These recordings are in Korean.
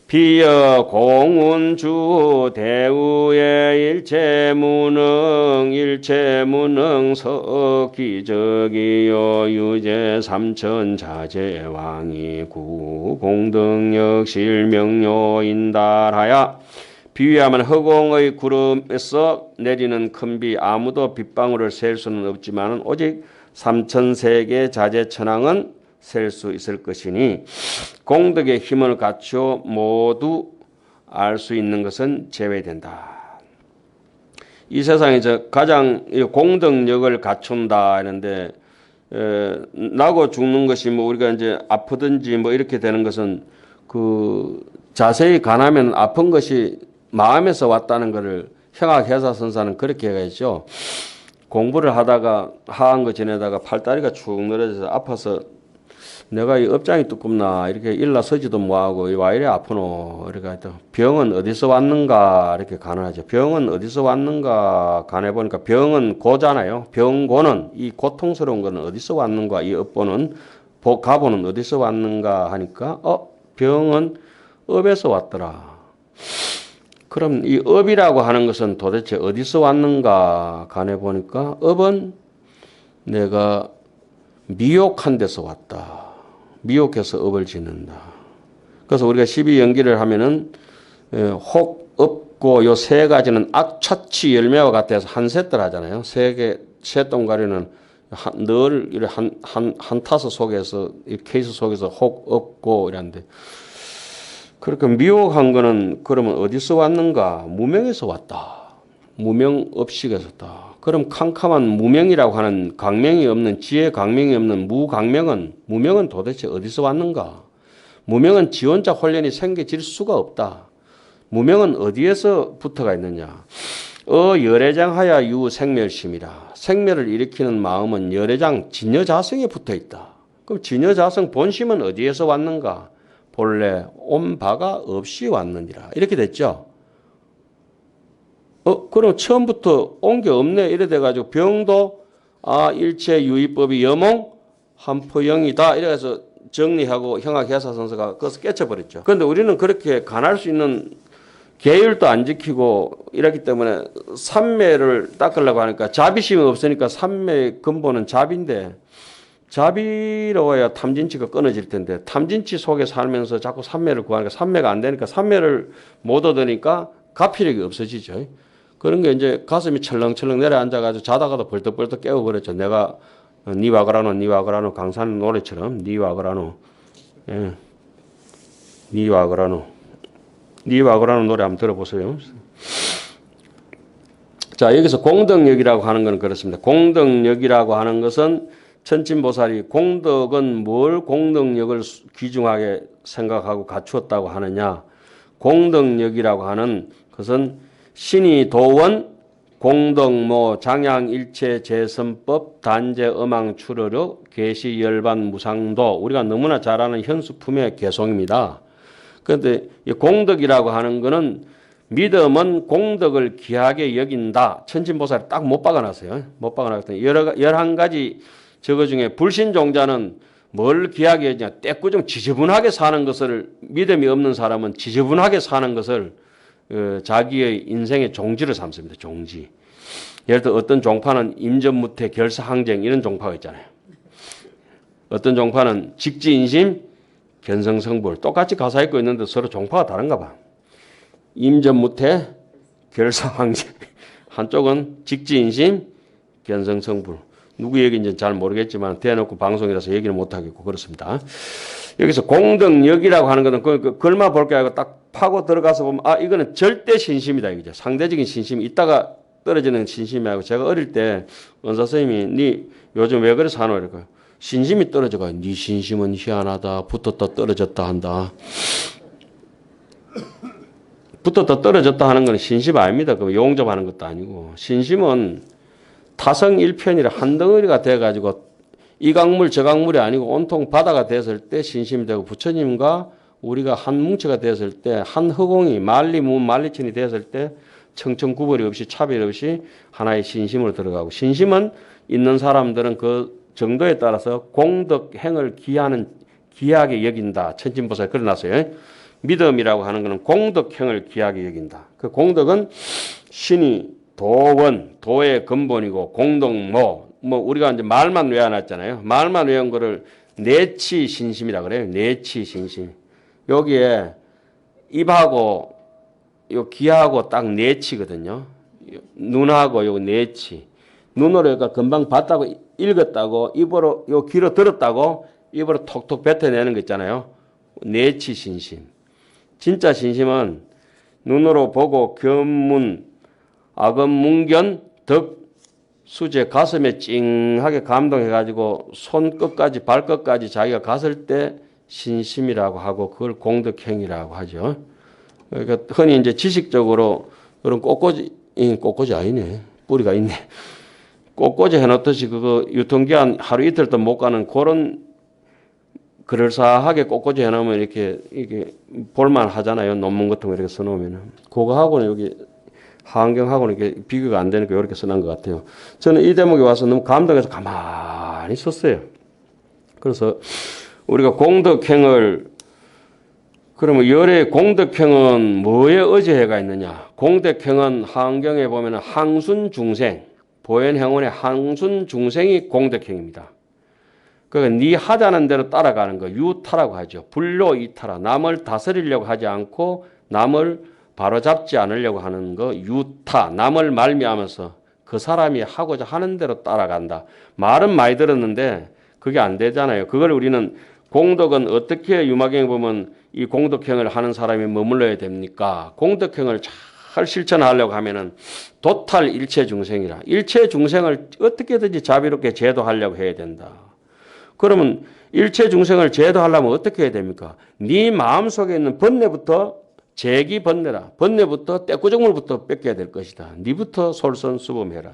비여 공운주 대우의 일체무능 석기적이요 유제 삼천 자제왕이 구공등력 실명료인달하야 비유하면 허공의 구름에서 내리는 큰 비 아무도 빗방울을 셀 수는 없지만 오직 삼천세계 자제천왕은 셀 수 있을 것이니 공덕의 힘을 갖추어 모두 알 수 있는 것은 제외된다. 이 세상에서 가장 공덕력을 갖춘다 하는데 나고 죽는 것이 뭐 우리가 이제 아프든지 뭐 이렇게 되는 것은 그 자세히 관하면 아픈 것이 마음에서 왔다는 것을 형학해사선사는 그렇게 해가지고 공부를 하다가 하한 거 지내다가 팔다리가 축 늘어져서 아파서 내가 이 업장이 두껍나 이렇게 일어서지도 못하고 와 이래 아프노 이렇게 병은 어디서 왔는가 이렇게 간호하죠. 병은 어디서 왔는가 간해보니까 병은 고잖아요. 병고는 이 고통스러운 거는 어디서 왔는가 이 업보는 가보는 어디서 왔는가 하니까 병은 업에서 왔더라. 그럼 이 업이라고 하는 것은 도대체 어디서 왔는가 간해보니까 업은 내가 미혹한 데서 왔다. 미혹해서 업을 짓는다. 그래서 우리가 12연기를 하면은 혹, 업고 요 세 가지는 악차치 열매와 같아서 한 셋들 하잖아요. 세 동가리는 늘 한 타서 속에서 이 케이스 속에서 혹, 업고 이랬는데 그렇게 미혹한 거는 그러면 어디서 왔는가? 무명에서 왔다. 무명업식에서 왔다. 그럼 캄캄한 무명이라고 하는 강명이 없는 지혜 강명이 없는 무명은 도대체 어디서 왔는가? 무명은 지 혼자 혼련이 생겨질 수가 없다. 무명은 어디에서 붙어가 있느냐? 열애장하야 유 생멸심이라. 생멸을 일으키는 마음은 열애장 진여자성에 붙어 있다. 그럼 진여자성 본심은 어디에서 왔는가? 본래 온 바가 없이 왔느니라. 이렇게 됐죠. 그럼 처음부터 온 게 없네. 이래 돼가지고 병도, 일체 유의법이 여몽, 한포영이다. 이래서 정리하고 형학해사선서가 그것을 깨쳐버렸죠. 그런데 우리는 그렇게 간할 수 있는 계율도 안 지키고 이랬기 때문에 삼매를 닦으려고 하니까 자비심이 없으니까 삼매의 근본은 자비인데 자비로워야 탐진치가 끊어질 텐데 탐진치 속에 살면서 자꾸 삼매를 구하니까 삼매가 안 되니까 삼매를 못 얻으니까 가피력이 없어지죠. 그런 게 이제 가슴이 철렁철렁 내려앉아가지고 자다가도 벌떡벌떡 깨워버렸죠. 내가 니 와그라노 강산 노래처럼 니 와그라노 노래 한번 들어보세요. 자, 여기서 공덕력이라고 하는 건 그렇습니다. 공덕력이라고 하는 것은 천진보살이 공덕은 뭘 공덕력을 귀중하게 생각하고 갖추었다고 하느냐. 공덕력이라고 하는 것은 신이 도원 공덕모 장양일체 제선법 단제 음왕 출어력 계시 열반 무상도 우리가 너무나 잘 아는 현수품의 개송입니다. 그런데 이 공덕이라고 하는 것은 믿음은 공덕을 귀하게 여긴다. 천진보살이 딱 못 박아놨어요. 못 박아놨더니 11가지 저거 중에 불신종자는 뭘 귀하게 여기냐. 때꾸좀 지저분하게 사는 것을 믿음이 없는 사람은 지저분하게 사는 것을 자기의 인생의 종지를 삼습니다. 종지. 예를 들어 어떤 종파는 임전무태 결사항쟁 이런 종파가 있잖아요. 어떤 종파는 직지인심 견성성불 똑같이 가사 읽고 있는데 서로 종파가 다른가 봐. 임전무태 결사항쟁 한쪽은 직지인심 견성성불 누구 얘기인지는 잘 모르겠지만 대놓고 방송이라서 얘기를 못하겠고 그렇습니다. 여기서 공덕력이라고 하는 것은 그 글만 볼 게 아니고 딱 파고 들어가서 보면 이거는 절대 신심이다 이거죠. 상대적인 신심이 있다가 떨어지는 신심이 아니고 제가 어릴 때 원사 선생님이 니 요즘 왜 그래 사노 이럴까요? 신심이 떨어져가 니 신심은 희한하다 붙었다 떨어졌다 한다. 붙었다 떨어졌다 하는 건 신심 아닙니다. 그 용접하는 것도 아니고 신심은 타성일편이라 한 덩어리가 돼가지고 이 강물 저 강물이 아니고 온통 바다가 됐을 때 신심이 되고 부처님과 우리가 한 뭉치가 됐을 때 한 허공이 만리천이 됐을 때 청천구벌이 없이 차별 없이 하나의 신심으로 들어가고 신심은 있는 사람들은 그 정도에 따라서 공덕행을 귀하게 여긴다. 천진보살이 그려놨어요. 믿음이라고 하는 것은 공덕행을 귀하게 여긴다. 그 공덕은 신이 도원, 도의 근본이고 공덕모, 뭐 우리가 이제 말만 외워놨잖아요. 말만 외운 거를 내치신심이라 그래요. 내치신심. 여기에 입하고 요 귀하고 딱 내치거든요. 눈하고 요 내치. 눈으로 그러니까 금방 봤다고 읽었다고 입으로 요 귀로 들었다고 입으로 톡톡 뱉어내는 거 있잖아요. 내치신심. 진짜 신심은 눈으로 보고 견문, 악언문견, 덕, 수제 가슴에 찡하게 감동해가지고 손끝까지 발끝까지 자기가 갔을 때 신심이라고 하고 그걸 공덕행이라고 하죠. 그러니까 흔히 이제 지식적으로 그런 꽃꽂이 아니네. 뿌리가 있네. 꽃꽂이 해놓듯이 그거 유통기한 하루 이틀도 못 가는 그런 그럴싸하게 꽃꽂이 해놓으면 이게 볼만 하잖아요. 논문 같은 거 이렇게 써놓으면은. 그거하고는 여기 환경하고는 이렇게 비교가 안 되니까 이렇게 써놓은 것 같아요. 저는 이 대목에 와서 너무 감동해서 가만히 썼어요. 그래서 우리가 공덕행을 그러면 열의 공덕행은 뭐에 의지해가 있느냐? 공덕행은 환경에 보면 항순중생, 보현행원의 항순중생이 공덕행입니다. 그러니까 네 하자는 대로 따라가는 거 유타라고 하죠. 불로이타라. 남을 다스리려고 하지 않고 남을 바로잡지 않으려고 하는 거 유타. 남을 말미암아서 그 사람이 하고자 하는 대로 따라간다. 말은 많이 들었는데 그게 안 되잖아요. 그걸 우리는 공덕은 어떻게 유마경에 보면 이 공덕행을 하는 사람이 머물러야 됩니까? 공덕행을 잘 실천하려고 하면은 도탈 일체 중생이라. 일체 중생을 어떻게든지 자비롭게 제도하려고 해야 된다. 그러면 일체 중생을 제도하려면 어떻게 해야 됩니까? 네 마음속에 있는 번뇌부터 재기 번뇌라. 번뇌부터 떼꾸정물부터 뺏겨야 될 것이다. 네부터 솔선수범해라.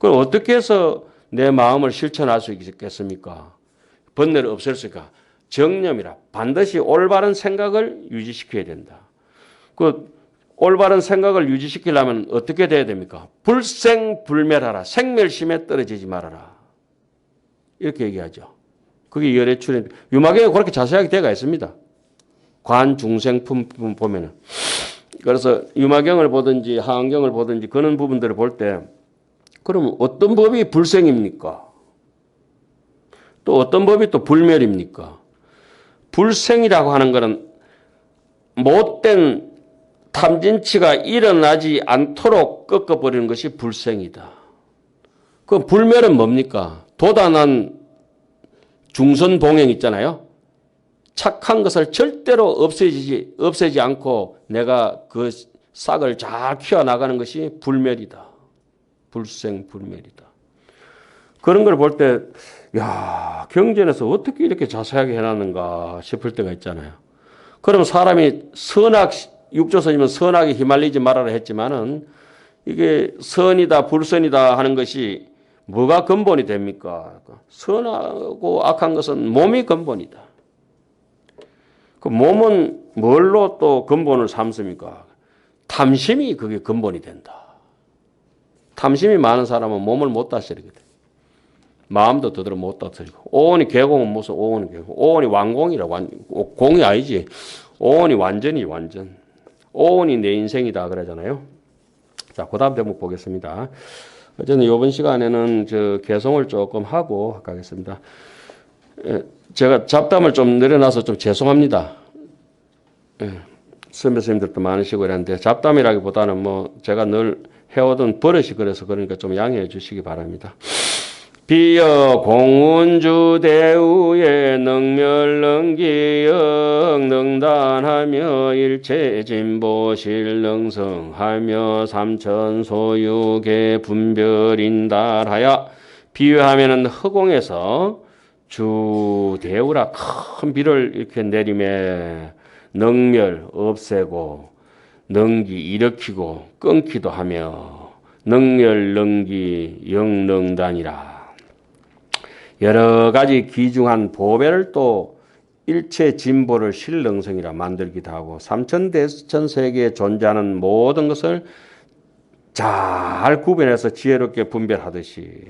그럼 어떻게 해서 내 마음을 실천할 수 있겠습니까? 번뇌를 없앨수있까 정념이라. 반드시 올바른 생각을 유지시켜야 된다. 그 올바른 생각을 유지시키려면 어떻게 돼야 됩니까? 불생불멸하라. 생멸심에 떨어지지 말아라. 이렇게 얘기하죠. 그게 열의 출현. 유마경에 그렇게 자세하게 되어 있습니다. 관중생품 보면은. 그래서 유마경을 보든지 하안경을 보든지 그런 부분들을 볼 때 그러면 어떤 법이 불생입니까? 또 어떤 법이 또 불멸입니까? 불생이라고 하는 것은 못된 탐진치가 일어나지 않도록 꺾어버리는 것이 불생이다. 그 불멸은 뭡니까? 도단한 중선봉행 있잖아요. 착한 것을 절대로 없애지 않고 내가 그 싹을 잘 키워나가는 것이 불멸이다. 불생, 불멸이다. 그런 걸 볼 때, 야, 경전에서 어떻게 이렇게 자세하게 해놨는가 싶을 때가 있잖아요. 그럼 사람이 육조선이면 선악에 휘말리지 말아라 했지만은 이게 선이다, 불선이다 하는 것이 뭐가 근본이 됩니까? 선하고 악한 것은 몸이 근본이다. 그 몸은 뭘로 또 근본을 삼습니까? 탐심이 그게 근본이 된다. 탐심이 많은 사람은 몸을 못 다스리거든. 마음도 더더러 못 다스리고. 오온이 개공은 무슨 오온이 개공. 오온이 완공이라. 공이 아니지. 오온이 완전히 완전. 오온이 내 인생이다 그러잖아요. 자, 그 다음 대목 보겠습니다. 저는 이번 시간에는 개성을 조금 하고 가겠습니다. 제가 잡담을 좀 늘어나서 좀 죄송합니다. 선배 선생님들도 많으시고 이랬는데 잡담이라기보다는 뭐 제가 늘 해오던 버릇이 그래서 그러니까 좀 양해해 주시기 바랍니다. 비여 공운주 대우에 능멸능기역 능단하며 일체진보실 능성하며 삼천소유계 분별인달하여 비유하면은 허공에서 주 대우라 큰 비를 이렇게 내림에 능멸 없애고 능기 일으키고 끊기도 하며 능멸 능기 영능단이라 여러 가지 귀중한 보배를 또 일체 진보를 실능성이라 만들기도 하고 삼천대천세계에 존재하는 모든 것을 잘 구별해서 지혜롭게 분별하듯이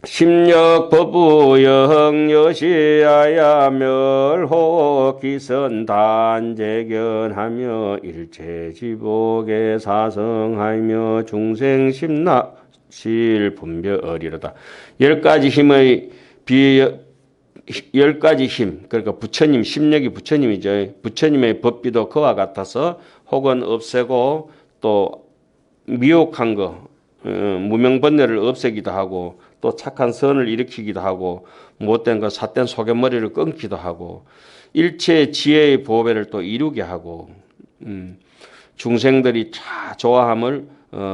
심력 법부 영여시아야 멸호 기선 단재견하며 일체지복에 사성하며 중생 심납실 분별이로다. 10가지 힘의 열 가지 힘, 그러니까 부처님, 심력이 부처님이죠. 부처님의 법비도 그와 같아서 혹은 없애고 또 미혹한 거, 무명번뇌를 없애기도 하고 또 착한 선을 일으키기도 하고 못된 거 삿된 소견머리를 끊기도 하고 일체 지혜의 보배를 또 이루게 하고 중생들이 자 좋아함을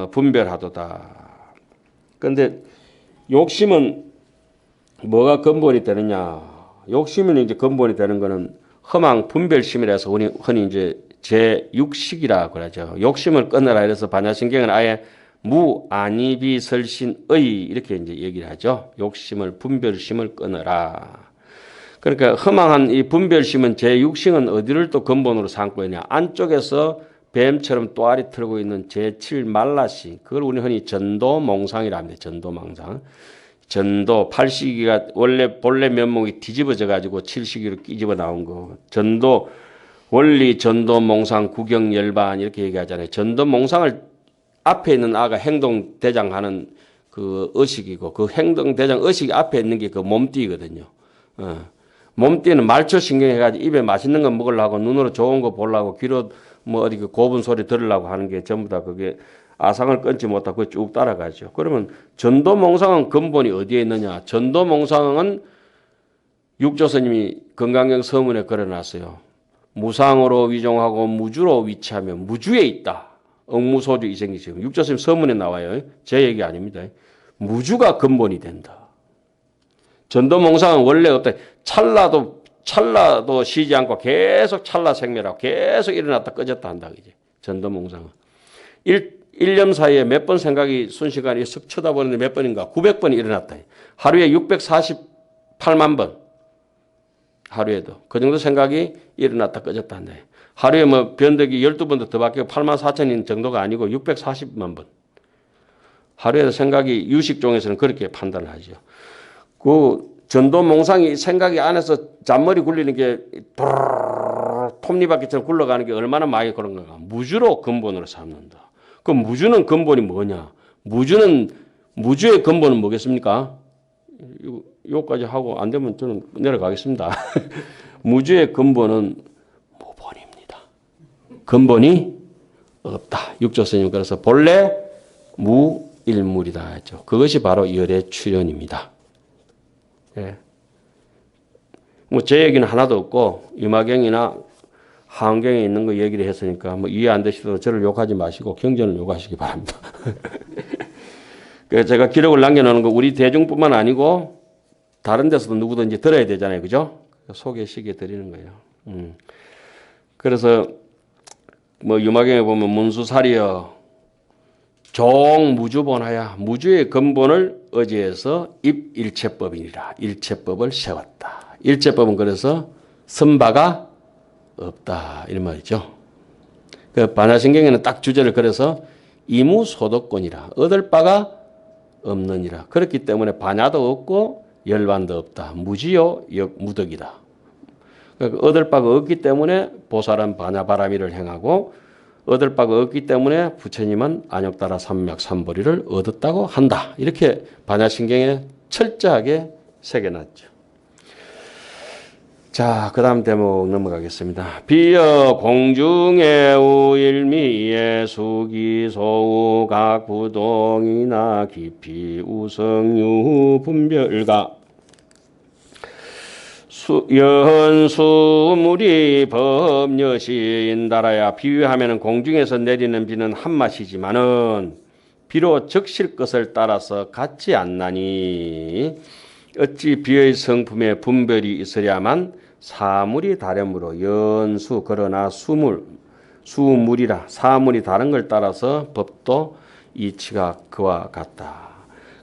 분별하도다. 그런데 욕심은 뭐가 근본이 되느냐? 욕심은 이제 근본이 되는 거는 허망 분별심이라서 흔히 이제 제6식이라 그러죠. 욕심을 끊어라 이래서 반야신경은 아예 무아니비설신의 이렇게 이제 얘기를 하죠. 욕심을 분별심을 끊어라. 그러니까 허망한 이 분별심은 제6식은 어디를 또 근본으로 삼고 있냐? 안쪽에서 뱀처럼 또아리 틀고 있는 제7 말라시, 그걸 우리 흔히 전도몽상이라 합니다. 전도몽상. 전도 8시기가 원래 본래 면목이 뒤집어져 가지고 7시기로 끼집어 나온 거. 전도 원리 전도 몽상 구경 열반 이렇게 얘기하잖아요. 전도 몽상을 앞에 있는 아가 행동 대장하는 그 의식이고 그 행동 대장 의식 앞에 있는 게 그 몸띠거든요. 몸띠는 말초 신경 해가지고 입에 맛있는 거 먹으려고 눈으로 좋은 거 보려고 귀로 뭐 어디 그 고분 소리 들으려고 하는 게 전부 다 그게 아상을 끊지 못하고 그게 쭉 따라가죠. 그러면 전도몽상은 근본이 어디에 있느냐? 전도몽상은 육조스님이 건강경 서문에 걸어놨어요. 무상으로 위종하고 무주로 위치하며 무주에 있다. 억무소주 이생기 지금 육조스님 서문에 나와요. 제 얘기 아닙니다. 무주가 근본이 된다. 전도몽상은 원래 어때 찰나도 쉬지 않고 계속 찰나 생멸하고 계속 일어났다 꺼졌다 한다. 그지? 전도몽상은 1년 사이에 몇 번 생각이 순식간에 쓱 쳐다보는데 몇 번인가? 900번이 일어났다. 하루에 648만 번. 하루에도. 그 정도 생각이 일어났다 꺼졌다 한다. 하루에 뭐 변덕이 12번도 더 바뀌고 8만 4천인 정도가 아니고 640만 번. 하루에도 생각이 유식종에서는 그렇게 판단을 하죠. 그 전도몽상이 생각이 안에서 잔머리 굴리는 게 톱니바퀴처럼 굴러가는 게 얼마나 많이 그런 건가. 무주로 근본으로 삼는다. 그 무주는 근본이 뭐냐? 무주의 근본은 뭐겠습니까? 이거까지 하고 안 되면 저는 내려가겠습니다. 무주의 근본은 무본입니다. 근본이 없다. 육조스님 그래서 본래 무일물이다 했죠. 그것이 바로 열애출현입니다. 예. 뭐 제 얘기는 하나도 없고 유마경이나 한경에 있는 거 얘기를 했으니까 뭐 이해 안 되시더라도 저를 욕하지 마시고 경전을 욕하시기 바랍니다. 그래서 제가 기록을 남겨놓는 거 우리 대중뿐만 아니고 다른 데서도 누구든지 들어야 되잖아요. 그죠? 소개시켜 드리는 거예요. 그래서 뭐 유마경에 보면 문수사리여 종무주본하야 무주의 근본을 의지해서 입일체법이니라. 일체법을 세웠다. 일체법은 그래서 선바가 없다 이런 말이죠. 그 반야신경에는 딱 주제를 그래서 이무소득권이라 얻을 바가 없느니라. 그렇기 때문에 반야도 없고 열반도 없다. 무지요 역무덕이다. 그러니까 얻을 바가 없기 때문에 보살은 반야바라미를 행하고 얻을 바가 없기 때문에 부처님은 안욕따라 삼맥삼보리를 얻었다고 한다. 이렇게 반야신경에 철저하게 새겨놨죠. 자, 그 다음 대목 넘어가겠습니다. 비여 공중의 우일미의 수기소우 각부동이나 깊이 우성유 분별가 연수물이 법여시인다라야 비유하면 공중에서 내리는 비는 한맛이지만은 비로 적실 것을 따라서 같지 않나니 어찌 비의 성품에 분별이 있으랴만 사물이 다름으로 연수 그러나 수물이라 사물이 다른 걸 따라서 법도 이치가 그와 같다.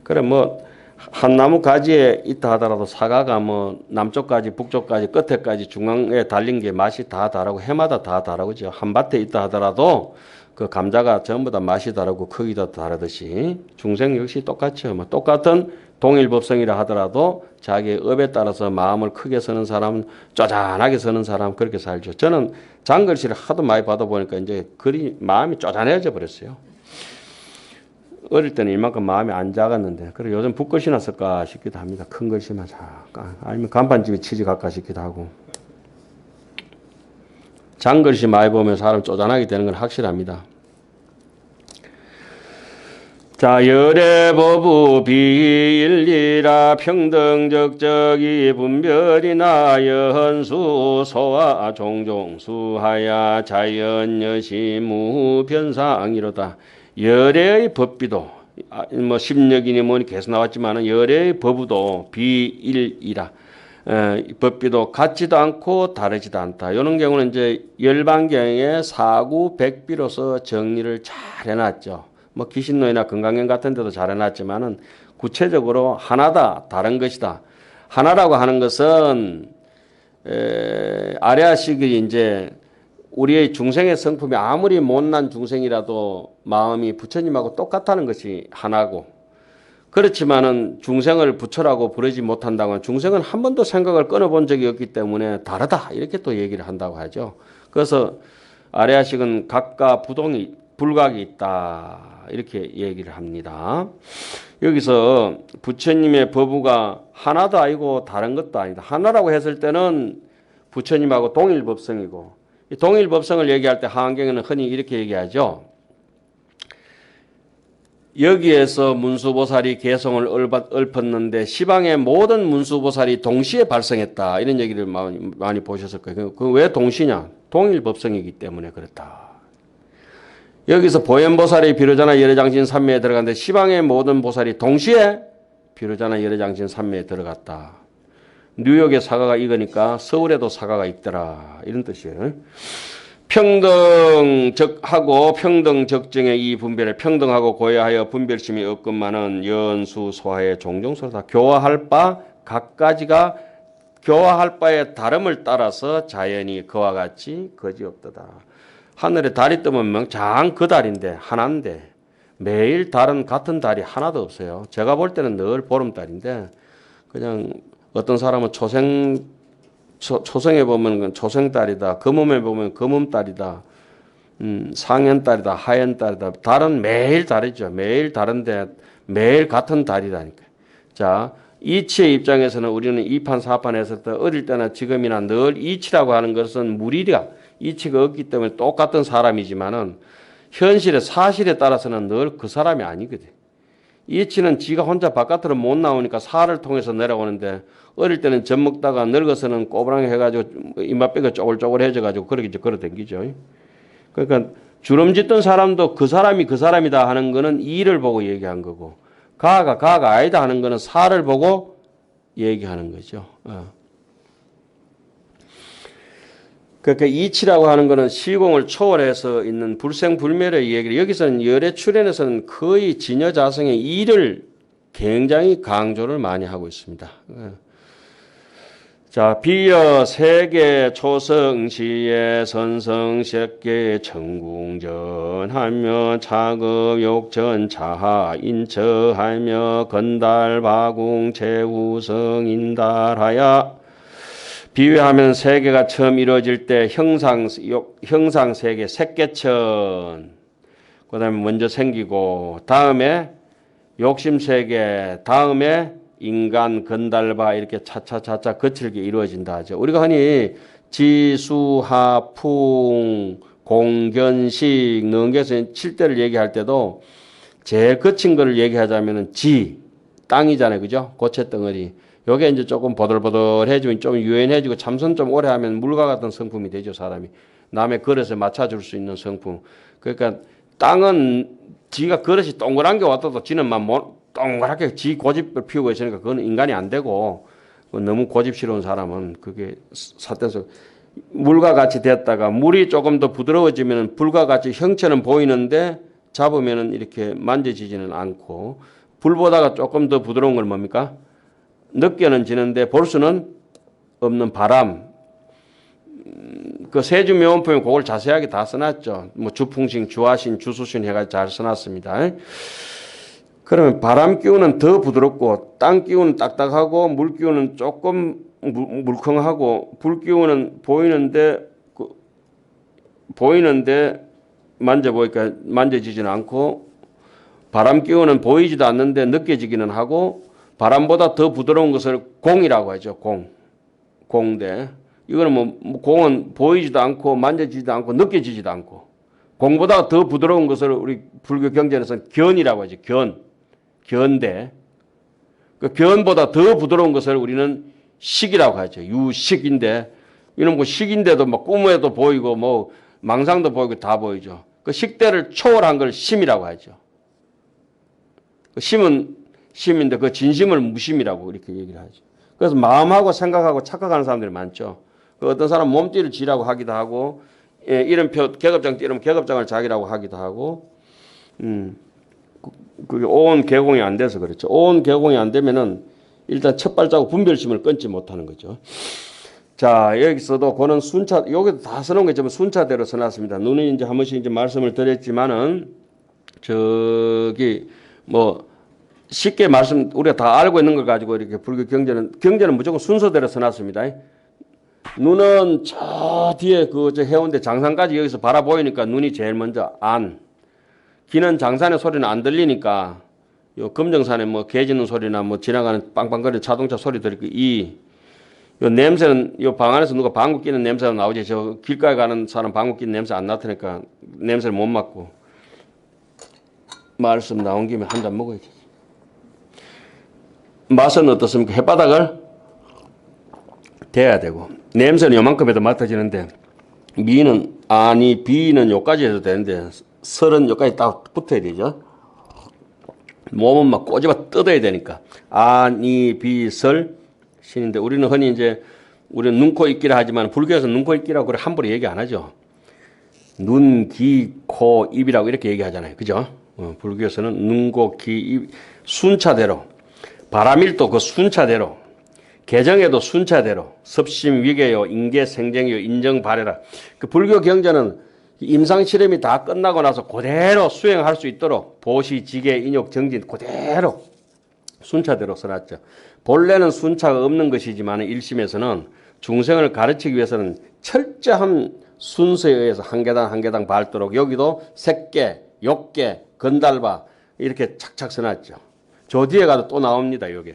그래 뭐 한 나무 가지에 있다 하더라도 사과가 뭐 남쪽까지 북쪽까지 끝에까지 중앙에 달린 게 맛이 다 다르고 해마다 다 다르죠. 한 밭에 있다 하더라도 그 감자가 전부 다 맛이 다르고 크기도 다르듯이 중생 역시 똑같죠. 뭐 똑같은 동일법성이라 하더라도 자기의 업에 따라서 마음을 크게 서는 사람은 쪼잔하게 서는 사람 그렇게 살죠. 저는 장글씨를 하도 많이 받아보니까 이제 마음이 쪼잔해져 버렸어요. 어릴 때는 이만큼 마음이 안 작았는데 그리고 요즘 붓글씨나 쓸까 싶기도 합니다. 큰 글씨만 잠깐 아니면 간판집에 취직할까 싶기도 하고 장글씨 많이 보면 사람 쪼잔하게 되는 건 확실합니다. 자, 열애법우 비일리라 평등적적이 분별이나 연수 소와 종종 수하야 자연여시 무변상이로다. 열애의 법비도 뭐 십력이니 뭐니 계속 나왔지만은 열애의 법우도 비일이라. 법비도 같지도 않고 다르지도 않다. 이런 경우는 이제 열반경의 사구백비로서 정리를 잘 해놨죠. 뭐 기신론이나 건강경 같은 데도 잘 해놨지만은 구체적으로 하나다, 다른 것이다. 하나라고 하는 것은 아래아식이 이제 우리의 중생의 성품이 아무리 못난 중생이라도 마음이 부처님하고 똑같다는 것이 하나고 그렇지만은 중생을 부처라고 부르지 못한다고 하면 중생은 한 번도 생각을 끊어본 적이 없기 때문에 다르다 이렇게 또 얘기를 한다고 하죠. 그래서 아래아식은 각과 불각이 있다 이렇게 얘기를 합니다. 여기서 부처님의 법우가 하나도 아니고 다른 것도 아니다. 하나라고 했을 때는 부처님하고 동일법성이고 이 동일법성을 얘기할 때 하안경에는 흔히 이렇게 얘기하죠. 여기에서 문수보살이 개성을 읊었는데 시방의 모든 문수보살이 동시에 발성했다. 이런 얘기를 많이 보셨을 거예요. 그 왜 동시냐? 동일법성이기 때문에 그렇다. 여기서 보현보살이 비로자나 열애장신 삼매에 들어갔는데 시방의 모든 보살이 동시에 비로자나 열애장신 삼매에 들어갔다. 뉴욕에 사과가 익으니까 서울에도 사과가 있더라. 이런 뜻이에요. 평등적하고 평등적정의 이 분별에 평등하고 고야하여 분별심이 없건만은 연수 소하의 종종소다. 교화할 바 각가지가 교화할 바의 다름을 따라서 자연히 그와 같이 거지없도다. 하늘에 달이 뜨면 장 그 달인데 하나인데 매일 달은 같은 달이 하나도 없어요. 제가 볼 때는 늘 보름달인데 그냥 어떤 사람은 초생에 보면 초생달이다. 금음에 보면 금음달이다. 상현달이다. 하현달이다. 달은 매일 다르죠. 매일 다른데 매일 같은 달이라니까. 자, 이치의 입장에서는 우리는 2판 4판 했을 때 어릴 때나 지금이나 늘 이치라고 하는 것은 무리가 이치가 없기 때문에 똑같은 사람이지만은 현실의 사실에 따라서는 늘 그 사람이 아니거든. 이치는 지가 혼자 바깥으로 못 나오니까 살을 통해서 내려오는데 어릴 때는 젖 먹다가 늙어서는 꼬부랑이 해가지고 이마뼈가 쪼글쪼글해져가지고 그렇게 걸어 댕기죠. 그러니까 주름 짓던 사람도 그 사람이 그 사람이다 하는 거는 이를 보고 얘기한 거고 가가 아니다 하는 거는 살을 보고 얘기하는 거죠. 그러니까 이치라고 하는 것은 시공을 초월해서 있는 불생불멸의 얘기를 여기서는 열애 출연에서는 거의 진여자성의 이를 굉장히 강조를 많이 하고 있습니다. 자, 비여 세계 초성시에 선성시계 천궁전하며 차급욕전 차하 인처하며 건달바궁 제우성인달하야 비유하면 세계가 처음 이루어질 때 형상세계 색계천 그 다음에 먼저 생기고 다음에 욕심세계 다음에 인간 건달바 이렇게 차차차차 거칠게 이루어진다 하죠. 우리가 흔히 지수하풍 공견식 능계에서 7대를 얘기할 때도 제일 거친 거를 얘기하자면 땅이잖아요. 그죠? 고체 덩어리. 요게 이제 조금 보들보들해지면 좀 유연해지고 참선 좀 오래 하면 물과 같은 성품이 되죠, 사람이. 남의 그릇에 맞춰줄 수 있는 성품. 그러니까 땅은 지가 그릇이 동그란 게 왔다도 지는 막 동그랗게 지 고집을 피우고 있으니까 그건 인간이 안 되고 너무 고집스러운 사람은 그게 사태에서 물과 같이 됐다가 물이 조금 더 부드러워지면 불과 같이 형체는 보이는데 잡으면 이렇게 만져지지는 않고 불보다가 조금 더 부드러운 건 뭡니까? 느껴는 지는데 볼 수는 없는 바람. 그 세주명언품에 그걸 자세하게 다 써놨죠. 뭐 주풍신, 주하신, 주수신 해가지고 잘 써놨습니다. 그러면 바람 기운은 더 부드럽고 땅 기운은 딱딱하고 물 기운은 조금 물컹하고 불 기운은 보이는데 만져보니까 만져지지는 않고 바람 기운은 보이지도 않는데 느껴지기는 하고 바람보다 더 부드러운 것을 공이라고 하죠. 공대. 이거는 뭐 공은 보이지도 않고 만져지지도 않고 느껴지지도 않고 공보다 더 부드러운 것을 우리 불교 경전에서는 견이라고 하죠. 견대. 그 견보다 더 부드러운 것을 우리는 식이라고 하죠. 유식인데 이런 거 식인데도 뭐 꿈에도 보이고 뭐 망상도 보이고 다 보이죠. 그 식대를 초월한 걸 심이라고 하죠. 그 심은 심인데 그 진심을 무심이라고 이렇게 얘기를 하죠. 그래서 마음하고 생각하고 착각하는 사람들이 많죠. 그 어떤 사람 몸띠를 지라고 하기도 하고, 예, 이름표 계급장 띠르면 계급장을 자기라고 하기도 하고, 그게 온 개공이 안 돼서 그렇죠. 온 개공이 안 되면은 일단 첫 발자국 분별심을 끊지 못하는 거죠. 자, 여기서도 그는 순차, 여기도 다 써놓은 게 좀 순차대로 써놨습니다. 눈이 이제 한 번씩 이제 말씀을 드렸지만은, 뭐, 쉽게 우리가 다 알고 있는 걸 가지고 이렇게 불교 경전은 무조건 순서대로 써놨습니다. 눈은 저 뒤에 저 해운대 장산까지 여기서 바라보이니까 눈이 제일 먼저 귀는 장산의 소리는 안 들리니까, 요 금정산에 뭐 개 짖는 소리나 뭐 지나가는 빵빵거리는 자동차 소리 들으니까 요 냄새는 요 방 안에서 누가 방구 끼는 냄새가 나오지. 저 길가에 가는 사람 방구 끼는 냄새 안 나타니까 냄새를 못 맡고. 말씀 나온 김에 한 잔 먹어야지. 맛은 어떻습니까? 햇바닥을 대야 되고. 냄새는 요만큼 해도 맡아지는데 미는 비는 요까지 해도 되는데 설은 요까지 딱 붙어야 되죠. 몸은 막 꼬집어 뜯어야 되니까. 비설 신인데 우리는 흔히 이제 우리는 눈, 코, 입기라 하지만 불교에서 눈, 코, 입기라고 그래 함부로 얘기 안 하죠. 눈, 귀, 코, 입이라고 이렇게 얘기하잖아요. 그죠? 불교에서는 눈, 코, 귀, 입 순차대로 바람일도 그 순차대로 개정에도 순차대로 섭심, 위계요, 인계, 생쟁요, 인정, 발해라. 그 불교 경전은 임상실험이 다 끝나고 나서 그대로 수행할 수 있도록 보시, 지계, 인욕, 정진 그대로 순차대로 써놨죠. 본래는 순차가 없는 것이지만 1심에서는 중생을 가르치기 위해서는 철저한 순서에 의해서 한 계단 한 계단 밟도록 여기도 색계, 욕계, 건달바 이렇게 착착 써놨죠. 저 뒤에 가도 또 나옵니다. 여기.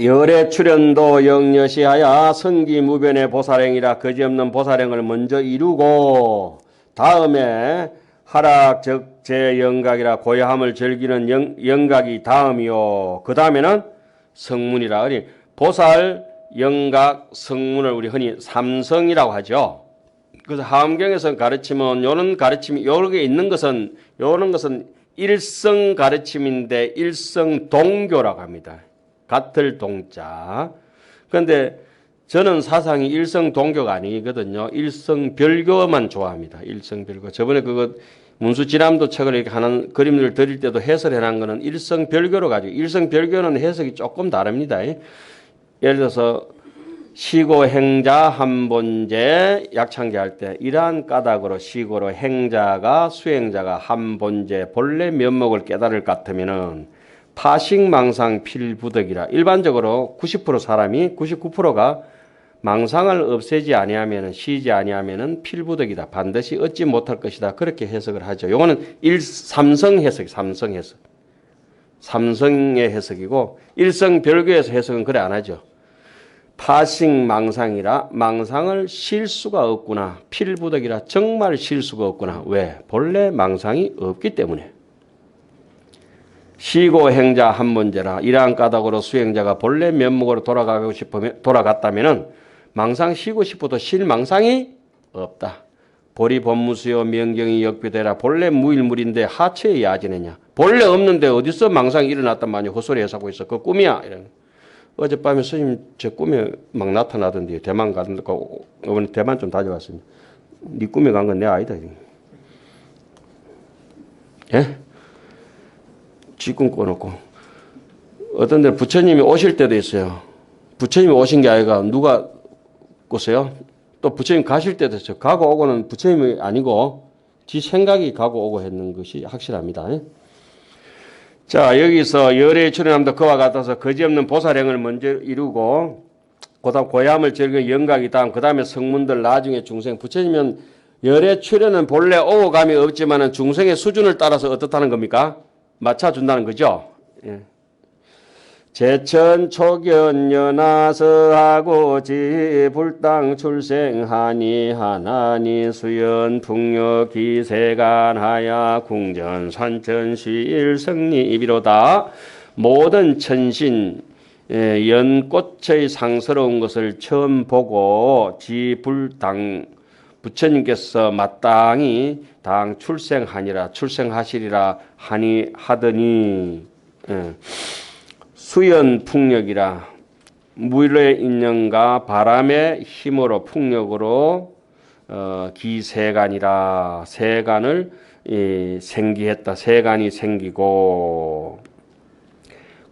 열의 출현도 영여시하야 성기무변의 보살행이라 거지없는 보살행을 먼저 이루고 다음에 하락적재 영각이라 고요함을 즐기는 영각이 다음이요. 그 다음에는 성문이라. 보살, 영각, 성문을 우리 흔히 삼성이라고 하죠. 그래서 하엄경에서 가르치면 요런 가르침이 요렇게 있는 것은 일성 가르침인데 일성 동교라고 합니다. 같을 동자. 그런데 저는 사상이 일성 동교가 아니거든요. 일성 별교만 좋아합니다. 일성 별교. 저번에 문수 지람도 책을 이렇게 하는 그림을 드릴 때도 해설해 놓은 거는 일성 별교로 가지고 일성 별교는 해석이 조금 다릅니다. 예를 들어서 시고 행자 한본제 약창계 할 때 이러한 까닭으로 시고로 행자가 수행자가 한본제 본래 면목을 깨달을 것 같으면은 파식망상 필부덕이라. 일반적으로 90% 사람이 99%가 망상을 없애지 아니하면은 쉬지 아니하면은 필부덕이다. 반드시 얻지 못할 것이다. 그렇게 해석을 하죠. 요거는 삼성 해석. 삼성의 해석이고 일성 별교에서 해석은 그래 안 하죠. 파식망상이라 망상을 쉴 수가 없구나. 필부덕이라 정말 쉴 수가 없구나. 왜? 본래 망상이 없기 때문에. 시고 행자 한문제라. 이러한 까닭으로 수행자가 본래 면목으로 돌아갔다면은 망상 쉬고 싶어도 쉴 망상이 없다. 보리 법무수요 명경이 역비되라. 본래 무일물인데 하체에 야지느냐. 본래 없는데 어디서 망상이 일어났단 말이야. 헛소리 해서고 있어. 그 꿈이야. 이런. 어젯밤에 스님 제 꿈에 막 나타나던데 대만 가는데 이번에 대만 좀 다녀왔습니다. 네 꿈에 간 건 내 아니다. 예? 쥐꿈 꿔놓고 어떤 데 부처님이 오실 때도 있어요. 부처님이 오신 게 아니라 누가 꿨어요? 또 부처님 가실 때도 있어요. 가고 오고는 부처님이 아니고 지 생각이 가고 오고 했는 것이 확실합니다. 자, 여기서 열애에 출연함도 그와 같아서 거지없는 보살행을 먼저 이루고 그다음 고야함을 즐기는 영각이 다음 그다음에 성문들 나중에 중생 부처님은 열애 출연은 본래 오고 감이 없지만은 중생의 수준을 따라서 어떻다는 겁니까? 맞춰준다는 거죠. 예. 제천 초견 연하서하고 지불당 출생하니 하나니 수연 풍력 기세간하야 궁전 산천시일 성리이비로다. 모든 천신 연꽃의 상스러운 것을 처음 보고 지불당 부처님께서 마땅히 당 출생하니라 출생하시리라 하니 하더니 수연 풍력이라 물의 인연과 바람의 힘으로 풍력으로 기세간이라 세간을 생기했다. 세간이 생기고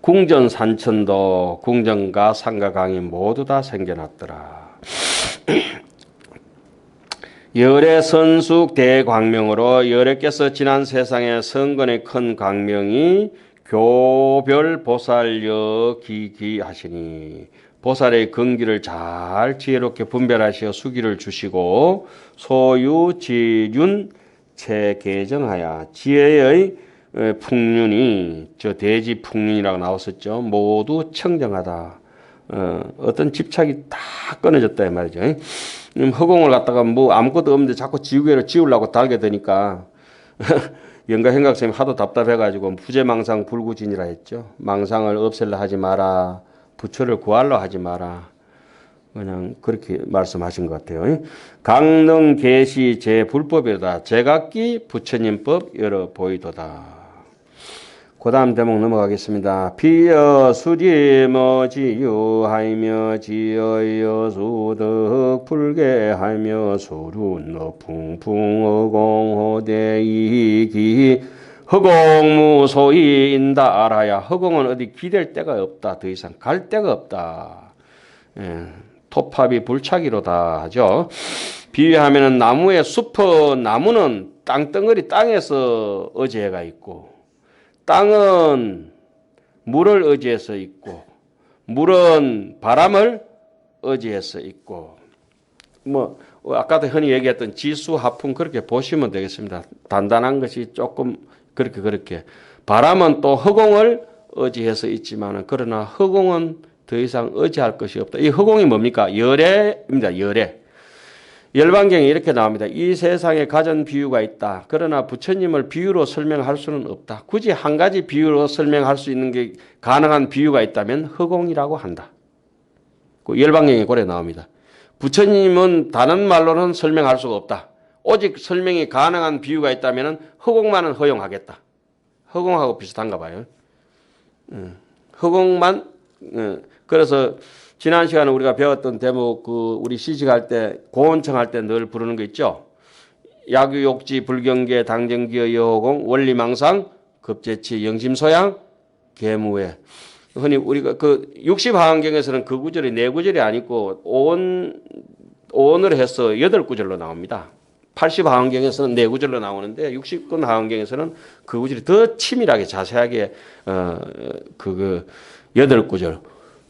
궁전 산천도 궁전과 산과 강이 모두 다 생겨났더라. 열애 선숙 대광명으로 열애께서 지난 세상에 성건의 큰 광명이 교별 보살여 기기하시니 보살의 근기를 잘 지혜롭게 분별하시어 수기를 주시고 소유 지륜 체계정하여 지혜의 풍륜이 저 대지 풍륜이라고 나왔었죠. 모두 청정하다. 어떤 집착이 다 끊어졌다 이 말이죠. 허공을 갖다가 뭐 아무것도 없는데 자꾸 지우개로 지우려고 달게 되니까 영가행각쌤이 하도 답답해가지고 부재망상 불구진이라 했죠. 망상을 없앨라 하지 마라. 부처를 구하려 하지 마라. 그냥 그렇게 말씀하신 것 같아요. 강능 계시 제 불법이다. 제각기 부처님법 여러 보이도다. 그 다음 대목 넘어가겠습니다. 비여 수지머 지유하이며 지어여 수덕 불개하며 소륜너 풍풍어공호대이기 허공무소이 인다 알아야. 허공은 어디 기댈 데가 없다. 더 이상 갈 데가 없다. 토팝이 불차기로다 하죠. 비유하면은 나무의 숲은 나무는 땅덩어리 땅에서 어제가 있고 땅은 물을 의지해서 있고 물은 바람을 의지해서 있고 뭐 아까도 흔히 얘기했던 지수 하풍 그렇게 보시면 되겠습니다. 단단한 것이 조금 그렇게 바람은 또 허공을 의지해서 있지만은 그러나 허공은 더 이상 의지할 것이 없다. 이 허공이 뭡니까? 열애입니다. 열애. 열반경에 이렇게 나옵니다. 이 세상에 가전 비유가 있다. 그러나 부처님을 비유로 설명할 수는 없다. 굳이 한 가지 비유로 설명할 수 있는 게 가능한 비유가 있다면 허공이라고 한다. 그 열반경에 고래 나옵니다. 부처님은 다른 말로는 설명할 수가 없다. 오직 설명이 가능한 비유가 있다면 허공만은 허용하겠다. 허공하고 비슷한가 봐요. 허공만 그래서 지난 시간에 우리가 배웠던 대목 우리 시식할 때 고원청 할 때 늘 부르는 거 있죠. 야규욕지 불경계 당정기여 여호공 원리망상 급제치 영심소양 계무회. 흔히 우리가 그 60하원경에서는 그 구절이 네 구절이 아니고 오온을 해서 8구절로 나옵니다. 80하원경에서는 네 구절로 나오는데 60권 하원경에서는 그 구절이 더 치밀하게 자세하게 8구절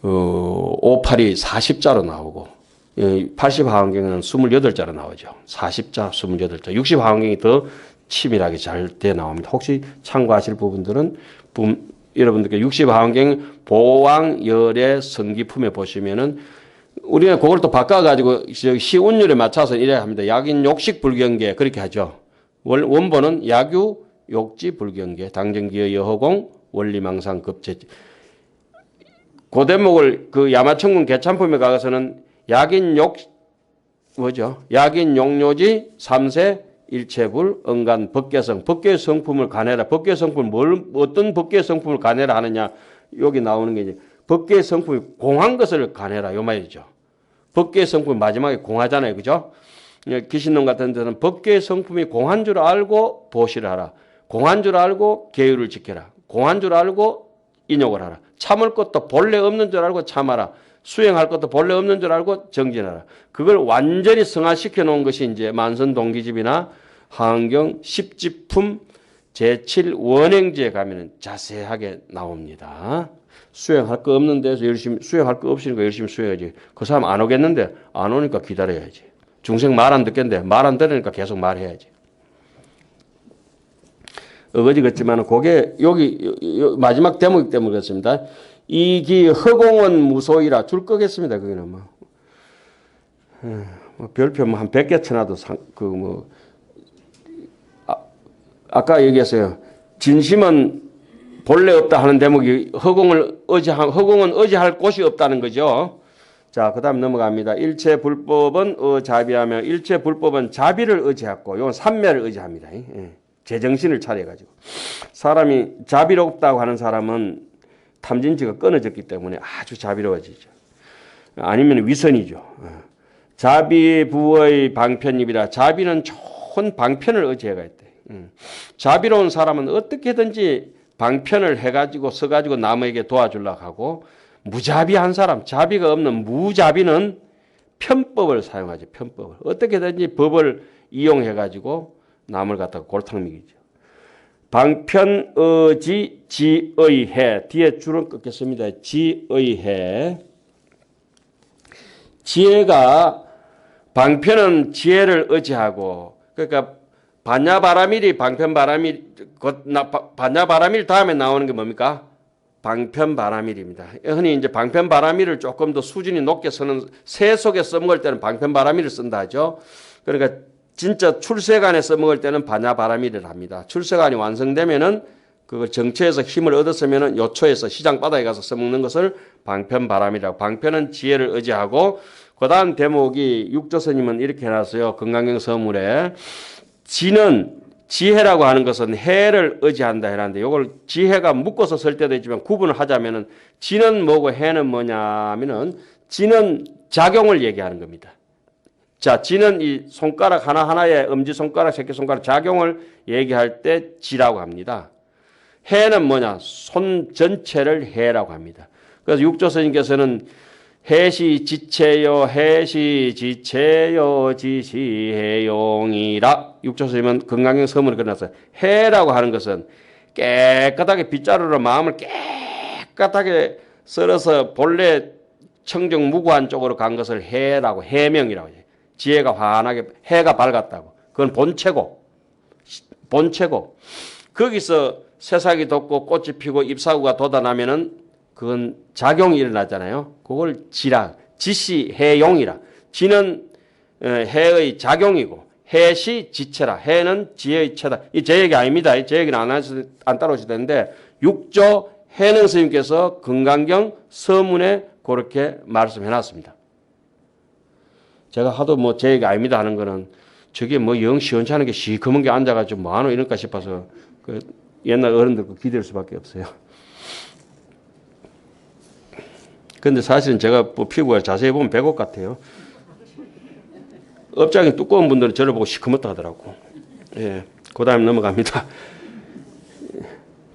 58이 40자로 나오고 80하원경은 28자로 나오죠. 40자, 28자. 60하원경이 더 치밀하게 잘 돼 나옵니다. 혹시 참고하실 부분들은 여러분들께 60하원경 보왕열의 성기품에 보시면은 우리는 그걸 또 바꿔가지고 시운율에 맞춰서 이래야 합니다. 약인 욕식 불경계 그렇게 하죠. 원본은 야규 욕지 불경계 당정기여 여허공 원리망상 급제. 그 대목을 그 야마천군 개참품에 가서는 약인 용료지 삼세 일체불 응간 법계성 법계 성품을 가내라. 법계 성품을 어떤 법계 성품을 가내라 하느냐 여기 나오는 게 이제 법계 성품이 공한 것을 가내라 요 말이죠. 법계 성품 마지막에 공하잖아요, 그죠? 기신론 같은 데는 법계 성품이 공한 줄 알고 보시를 하라. 공한 줄 알고 계율을 지켜라. 공한 줄 알고 인욕을 하라. 참을 것도 본래 없는 줄 알고 참아라. 수행할 것도 본래 없는 줄 알고 정진하라. 그걸 완전히 성화시켜 놓은 것이 이제 만선동기집이나 한경 10지품 제7 원행지에 가면은 자세하게 나옵니다. 수행할 거 없는 데서 열심히, 수행할 거 없으니까 열심히 수행하지. 그 사람 안 오겠는데 안 오니까 기다려야지. 중생 말 안 듣겠는데 말 안 들으니까 계속 말해야지. 어거지 같지만 그게 여기 마지막 대목이기 때문에 그렇습니다. 이기 허공은 무소이라 줄 거겠습니다. 거기는 뭐 별표 뭐 한 100개 쳐놔도 아까 얘기했어요. 진심은 본래 없다 하는 대목이 허공은 의지할 곳이 없다는 거죠. 자, 그 다음 넘어갑니다. 일체 불법은 자비하며 일체 불법은 자비를 의지하고 이건 삼매를 의지합니다. 제정신을 차려가지고. 사람이 자비롭다고 하는 사람은 탐진치가 끊어졌기 때문에 아주 자비로워지죠. 아니면 위선이죠. 자비부의 방편입이라 자비는 좋은 방편을 의지해가 있대. 자비로운 사람은 어떻게든지 방편을 해가지고 써가지고 남에게 도와주려고 하고 무자비한 사람, 자비가 없는 무자비는 편법을 사용하죠. 편법을. 어떻게든지 법을 이용해가지고 남을 갖다가 골탕 먹이죠. 방편의지 지의해. 뒤에 줄은 끊겠습니다. 지의해. 지혜가 방편은 지혜를 의지하고 그러니까 반야바라밀이 방편바라밀 반야바라밀 다음에 나오는 게 뭡니까? 방편바라밀입니다. 흔히 이제 방편바라밀을 조금 더 수준이 높게 쓰는 새 속에 써먹을 때는 방편바라밀을 쓴다 하죠. 그러니까 진짜 출세간에 써먹을 때는 반야바라밀을 합니다. 출세간이 완성되면은 그걸 정체에서 힘을 얻었으면은 요초에서 시장 바닥에 가서 써먹는 것을 방편바람이라고. 방편은 지혜를 의지하고 그 다음 대목이 육조스님은 이렇게 해놨어요. 건강경 서물에 지는 지혜라고 하는 것은 해를 의지한다 해놨는데 이걸 지혜가 묶어서 쓸 때도 있지만 구분을 하자면은 지는 뭐고 해는 뭐냐면은 지는 작용을 얘기하는 겁니다. 자, 지는 이 손가락 하나하나의 엄지손가락, 새끼손가락 작용을 얘기할 때 지라고 합니다. 해는 뭐냐? 손 전체를 해라고 합니다. 그래서 육조스님께서는 해시 지체요, 해시 지체요, 지시해용이라. 육조스님은 건강경 서문을 끝났어요. 해라고 하는 것은 깨끗하게 빗자루로 마음을 깨끗하게 썰어서 본래 청정 무구한 쪽으로 간 것을 해라고, 해명이라고 해요. 지혜가 환하게, 해가 밝았다고. 그건 본체고. 거기서 새싹이 돋고 꽃이 피고 잎사구가 돋아나면은 그건 작용이 일어나잖아요. 그걸 지라, 지시해용이라. 지는 해의 작용이고 해시 지체라. 해는 지혜의 체다. 이 제 얘기 아닙니다. 제 얘기는 안 따라오셔도 되는데 육조 해능 스님께서 건강경 서문에 그렇게 말씀해놨습니다. 제가 하도 뭐 제 얘기 아닙니다 하는 거는 저게 뭐 영 시원찮은 게 시커먼 게 앉아가지고 뭐하노 이럴까 싶어서 그 옛날 어른들 그 기댈 수밖에 없어요. 근데 사실은 제가 뭐 피부가 자세히 보면 백옥 같아요. 업장이 두꺼운 분들은 저를 보고 시커멓다 하더라고. 예. 그 다음에 넘어갑니다.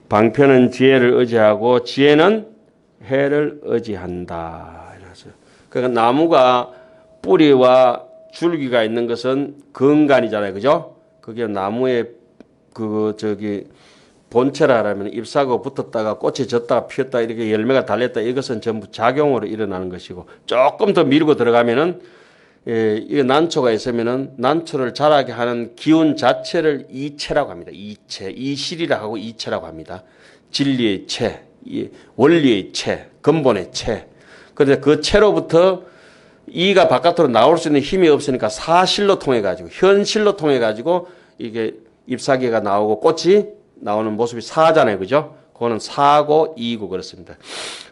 방편은 지혜를 의지하고 지혜는 해를 의지한다. 그러니까 나무가 뿌리와 줄기가 있는 것은 근간이잖아요. 그죠? 그게 나무의 본체라면 잎사고 붙었다가 꽃이 졌다가 피었다 이렇게 열매가 달렸다 이것은 전부 작용으로 일어나는 것이고 조금 더 밀고 들어가면은 이게 난초가 있으면은 난초를 자라게 하는 기운 자체를 이체라고 합니다. 이체, 이실이라고 하고 이체라고 합니다. 진리의 체, 원리의 체, 근본의 체. 그런데 그 체로부터 이가 바깥으로 나올 수 있는 힘이 없으니까 사실로 통해 가지고 현실로 통해 가지고 이게 잎사귀가 나오고 꽃이 나오는 모습이 사잖아요. 그죠? 그거는 사고 이고 그렇습니다.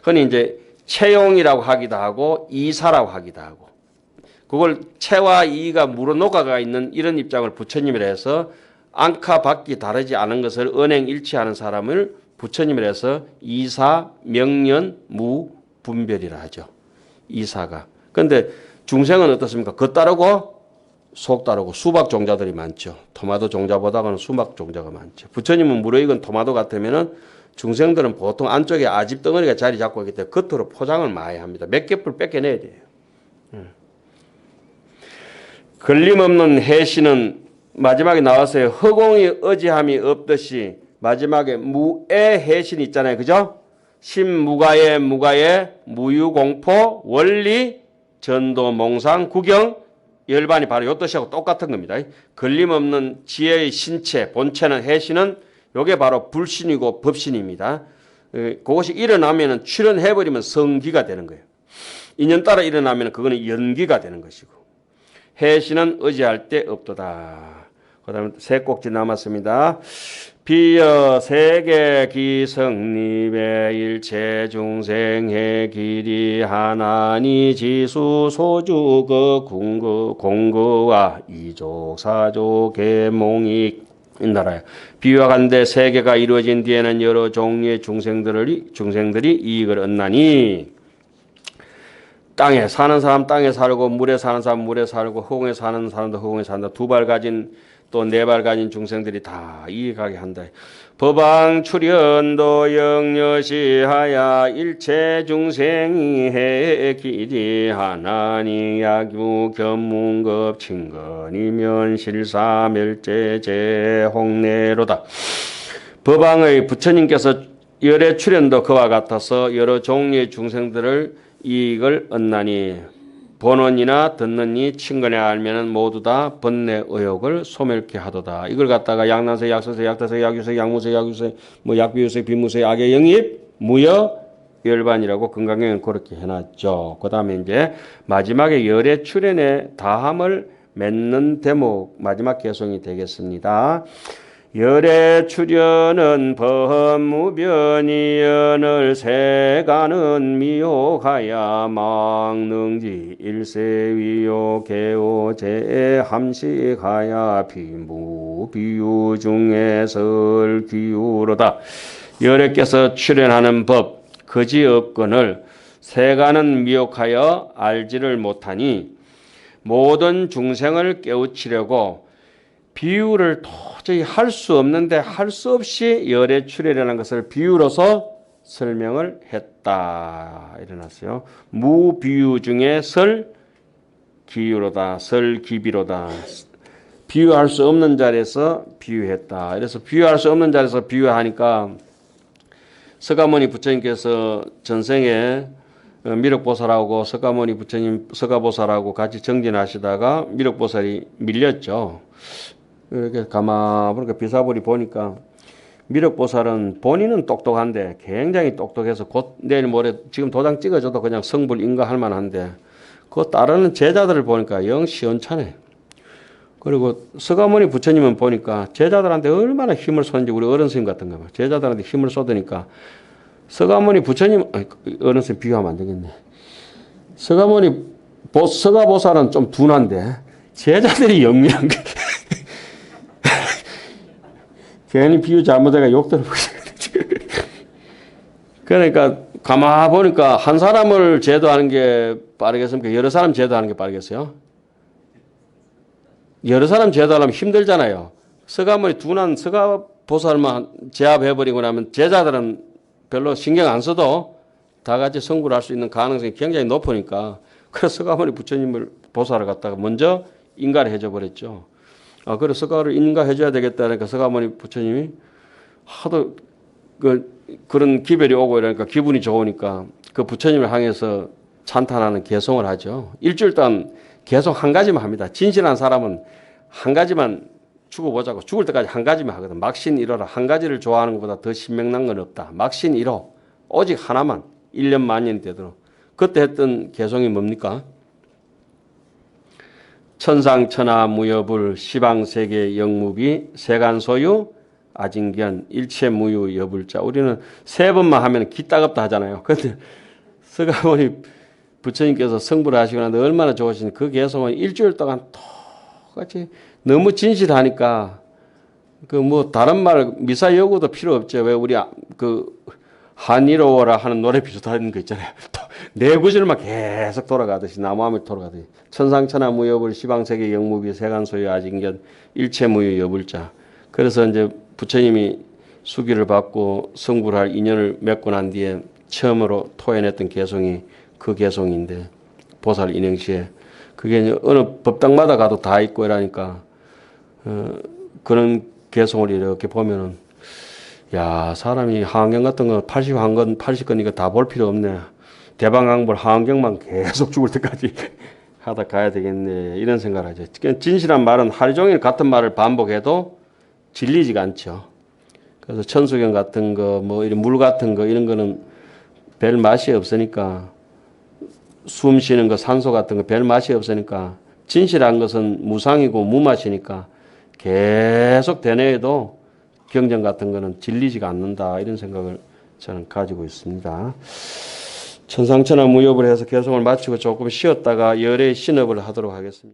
흔히 이제 체용이라고 하기도 하고 이사라고 하기도 하고 그걸 체와 이가 물어녹아가 있는 이런 입장을 부처님이라 해서 앙카 밖이 다르지 않은 것을 언행일치하는 사람을 부처님이라 해서 이사, 명년, 무, 분별이라 하죠. 이사가. 그런데 중생은 어떻습니까? 그 따르고 속 따르고 수박 종자들이 많죠. 토마토 종자보다는 수박 종자가 많죠. 부처님은 무료익은 토마토 같으면은 중생들은 보통 안쪽에 아집 덩어리가 자리 잡고 있기 때문에 겉으로 포장을 많이 합니다. 몇 겹을 뺏겨내야 돼요. 걸림없는 해시는 마지막에 나왔어요. 허공이 어지함이 없듯이 마지막에 무의 해신 있잖아요. 그죠? 신무가의 무가의 무유공포 원리 전도 몽상 구경 열반이 바로 요 뜻하고 똑같은 겁니다. 걸림없는 지혜의 신체 본체는 해신은 요게 바로 불신이고 법신입니다. 그것이 일어나면은 출현해버리면 성기가 되는 거예요. 인연 따라 일어나면 그거는 연기가 되는 것이고 해신은 의지할 데 없도다. 그 다음에 세 꼭지 남았습니다. 비여 세계 기성립의 일체 중생의 길이 하나니 지수 소주 그 공거와 이족 사족 계몽이 인나라요. 비유와 간대 세계가 이루어진 뒤에는 여러 종류의 중생들이 이익을 얻나니 땅에 사는 사람 땅에 살고 물에 사는 사람 물에 살고 허공에 사는 사람도 허공에 산다. 두 발 가진 또 네 발 가진 중생들이 다 이익하게 한다. 법왕 출현도 영여시하야 일체 중생이 해 길이 하나니 약유 견문급 친건이면 실사멸제 제홍내로다. 법왕의 부처님께서 열의 출현도 그와 같아서 여러 종류의 중생들을 이익을 얻나니 본원이나 듣는 이 친근에 알면은 모두 다 번뇌 의욕을 소멸케 하도다. 이걸 갖다가 양난세, 약서세, 약다세, 약유세, 약무세, 약유세, 뭐 약비유세, 비무세, 악의 영입, 무여, 열반이라고 금강경은 그렇게 해놨죠. 그 다음에 이제 마지막에 열의 출현의 다함을 맺는 대목 마지막 개송이 되겠습니다. 열의 출현은 법무변이 연을 세가는 미혹하야 망능지 일세위요 개오제 함식하야 비무 중에 설 기우로다. 열애께서 출현하는 법 거지 없건을 세가는 미혹하여 알지를 못하니 모든 중생을 깨우치려고 비유를 도저히 할 수 없는데 할 수 없이 열의 출현이라는 것을 비유로서 설명을 했다. 일어났어요. 무비유 중에 설 기유로다. 설 기비로다. 비유할 수 없는 자리에서 비유했다. 그래서 비유할 수 없는 자리에서 비유하니까 서가모니 부처님께서 전생에 미륵보살하고 서가모니 부처님 서가보살하고 같이 정진하시다가 미륵보살이 밀렸죠. 이렇게 가만 보니까 비사불이 보니까 미륵보살은 본인은 똑똑한데 굉장히 똑똑해서 곧 내일 모레 지금 도장 찍어줘도 그냥 성불 인가할 만한데 그 따르는 제자들을 보니까 영 시원찮아요. 그리고 서가모니 부처님은 보니까 제자들한테 얼마나 힘을 쏟는지 우리 어른 스님 같은가 봐. 제자들한테 힘을 쏟으니까 서가모니 부처님 어른 스님 비교하면 안 되겠네. 서가보살은 좀 둔한데 제자들이 영리한 게 괜히 비유 잘못해가 욕 들어보시. 그러니까 가만 보니까 한 사람을 제도하는 게 빠르겠습니까? 여러 사람 제도하는 게 빠르겠어요? 여러 사람 제도하려면 힘들잖아요. 서가모니 둔한 서가보살만 제압해버리고 나면 제자들은 별로 신경 안 써도 다 같이 성불할 수 있는 가능성이 굉장히 높으니까 그래서 서가모니 부처님을 보살을 갖다가 먼저 인가를 해줘 버렸죠. 그래서 서가를 인가해줘야 되겠다니까 서가모니 부처님이 하도 그런 기별이 오고 이러니까 기분이 좋으니까 그 부처님을 향해서 찬탄하는 개송을 하죠. 일주일 동안 계속 한 가지만 합니다. 진실한 사람은 한 가지만 죽어보자고 죽을 때까지 한 가지만 하거든. 막신 이로라. 한 가지를 좋아하는 것보다 더 신명난 건 없다. 막신 이로. 오직 하나만 1년 만년이 되도록. 그때 했던 개송이 뭡니까? 천상천하 무여불 시방세계 영무비 세간소유 아징견 일체무유 여불자. 우리는 세 번만 하면 기따갑다 하잖아요. 그런데 서가모니 부처님께서 성불을 하시고 나는데 얼마나 좋으신지 그 개송은 일주일 동안 똑같이 너무 진실하니까 그 뭐 다른 말 미사 여구도 필요 없죠. 왜 우리 그 한이로워라 하는 노래 비슷한 거 있잖아요. 네 구절만 계속 돌아가듯이 나무함이 돌아가듯이 천상천하 무여불 시방세계 영무비 세간소유 아징견 일체무유 여불자. 그래서 이제 부처님이 수기를 받고 성불할 인연을 맺고 난 뒤에 처음으로 토해냈던 개송이 그 개송인데 보살 인행시에 그게 어느 법당마다 가도 다 있고 이러니까 그런 개성을 이렇게 보면은 야, 사람이 하안경 같은 거 80건 이거 다 볼 필요 없네. 대방항볼 하안경만 계속 죽을 때까지 하다 가야 되겠네. 이런 생각을 하죠. 진실한 말은 하루 종일 같은 말을 반복해도 질리지가 않죠. 그래서 천수경 같은 거, 뭐 이런 물 같은 거 이런 거는 별 맛이 없으니까 숨 쉬는 거 산소 같은 거 별 맛이 없으니까 진실한 것은 무상이고 무맛이니까 계속 되뇌어도 경전 같은 거는 질리지가 않는다. 이런 생각을 저는 가지고 있습니다. 천상천하 무협을 해서 개성을 마치고 조금 쉬었다가 열의 신업을 하도록 하겠습니다.